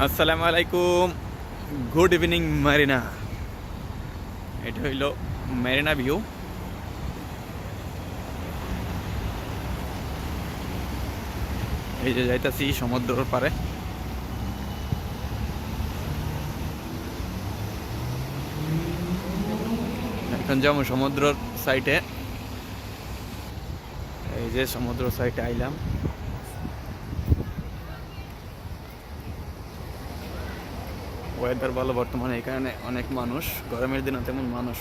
আসসালামু আলাইকুম, good evening Marina. এটা হইল মেরিনা ভিউ। এই যে যাইতাছি সমুদ্রের পারে। এখন যেমন সমুদ্রের সাইডে, এই যে সমুদ্র সাইডে আইলাম। ওয়েদার ভালো বর্তমানে, এই কারণে অনেক মানুষ। গরমের দিনে তেমন মানুষ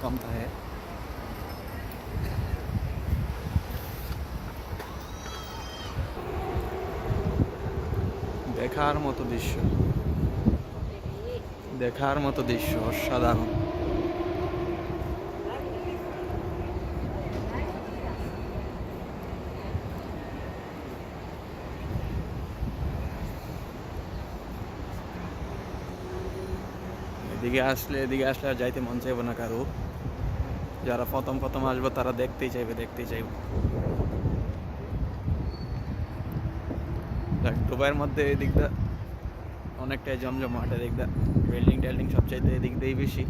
কম থাকে। দেখার মতো দৃশ্য, দেখার মতো দৃশ্য অসাধারণ। এদিকে আসলে আর যাইতে মন চাইবে না কারো। যারা প্রথম প্রথম আসবো তারা দেখতেই চাইবে। দুবাইয়ের মধ্যে এদিকটা অনেকটাই জমজমাট। এদিকটা বিল্ডিং টেল্ডিং সবচাইতে এদিক দিয়েই বেশি।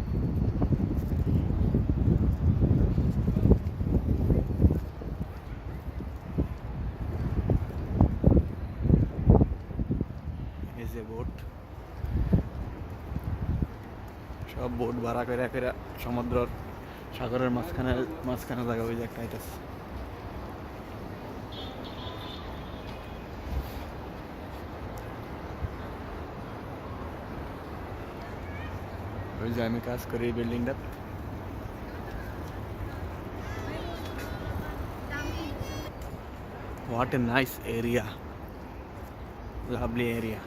এই যে বোট, সব বোট ভাড়া করে সমুদ্রের সাগরের মাঝখানে জায়গা ওই যে একটা আইতাছে। ওই যে আমি কাজ করি এই বিল্ডিংটা। What a nice area, lovely area.